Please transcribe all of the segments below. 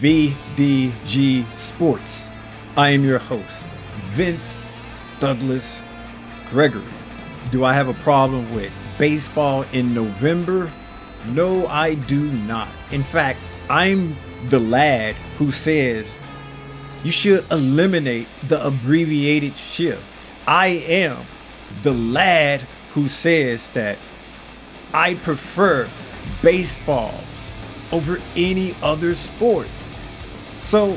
VDG Sports. I am your host, Vince Douglas Gregory. Do I have a problem with baseball in November? No, I do not. In fact, I'm the lad who says you should eliminate the abbreviated shift. I am the lad who says that I prefer baseball over any other sport. So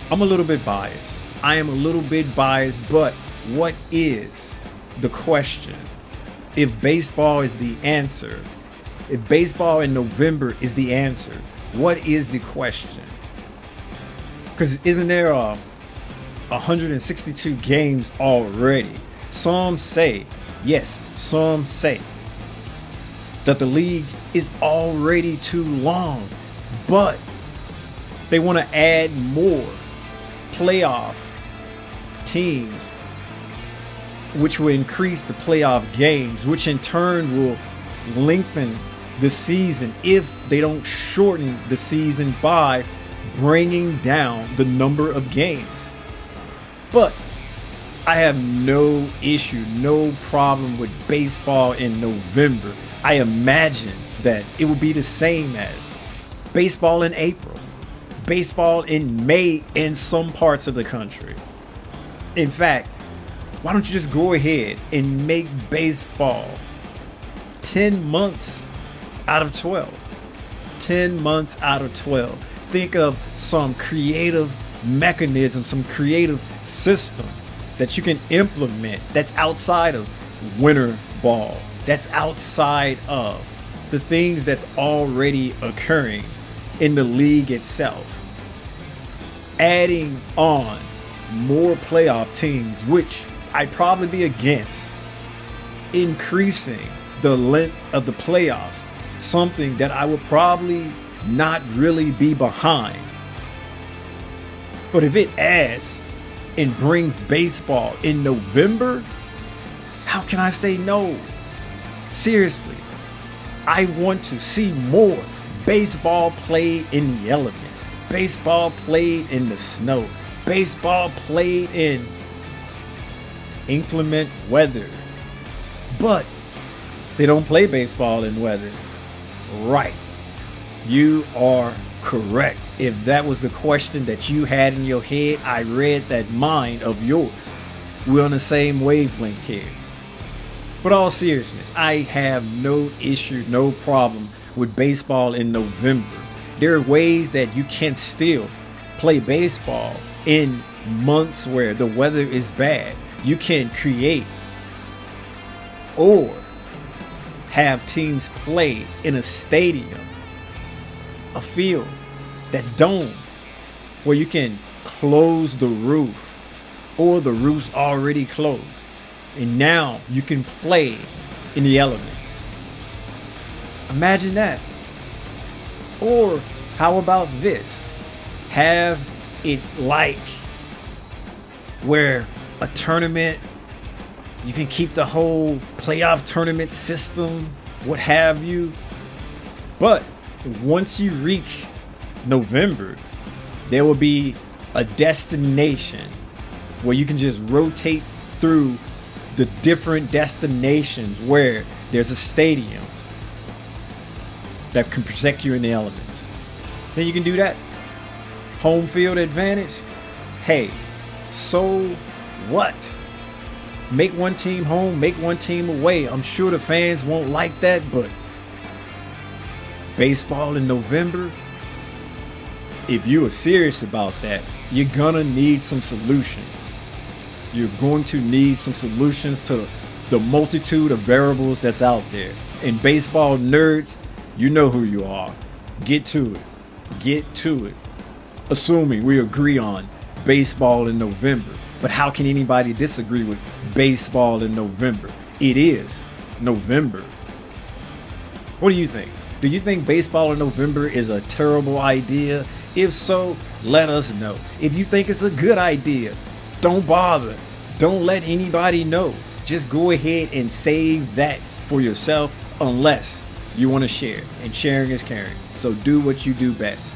I'm a little bit biased. I am a little bit biased, but what is the question? If baseball is the answer, if baseball in November is the answer, what is the question? Because isn't there 162 games already? Some say, yes, some say that the league is already too long, but they want to add more playoff teams, which will increase the playoff games, which in turn will lengthen the season if they don't shorten the season by bringing down the number of games. But I have no issue, no problem with baseball in November. I imagine that it will be the same as baseball in April, baseball in May in some parts of the country. In fact, why don't you just go ahead and make baseball 10 months out of 12? 10 months out of 12. Think of some creative mechanism, some creative system that you can implement that's outside of winter ball, that's outside of the things that's already occurring in the league itself. Adding on more playoff teams, which I'd probably be against. Increasing the length of the playoffs, something that I would probably not really be behind. But if it adds and brings baseball in November, how can I say no? Seriously, I want to see more baseball played in the elements, baseball played in the snow, baseball played in inclement weather. But they don't play baseball in weather. Right. You are correct. If that was the question that you had in your head, I read that mind of yours. We're on the same wavelength here. But all seriousness, I have no issue, no problem with baseball in November. There are ways that you can still play baseball in months where the weather is bad. You can create or have teams play in a stadium, a field that's domed, where you can close the roof or the roof's already closed, and now you can play in the elements. Imagine that. Or how about this? Have it like where a tournament, you can keep the whole playoff tournament system, what have you. But once you reach November, there will be a destination where you can just rotate through the different destinations where there's a stadium that can protect you in the elements. Then you can do that. Home field advantage. Hey, so what? Make one team home, make one team away. I'm sure the fans won't like that, but baseball in November, if you are serious about that, you're gonna need some solutions. You're going to need some solutions to the multitude of variables that's out there. And baseball nerds, you know who you are. Get to it. Get to it. Assuming we agree on baseball in November. But how can anybody disagree with baseball in November? It is November. What do you think? Do you think baseball in November is a terrible idea? If so, let us know. If you think it's a good idea, don't bother. Don't let anybody know. Just go ahead and save that for yourself unless you want to share. And sharing is caring. So do what you do best.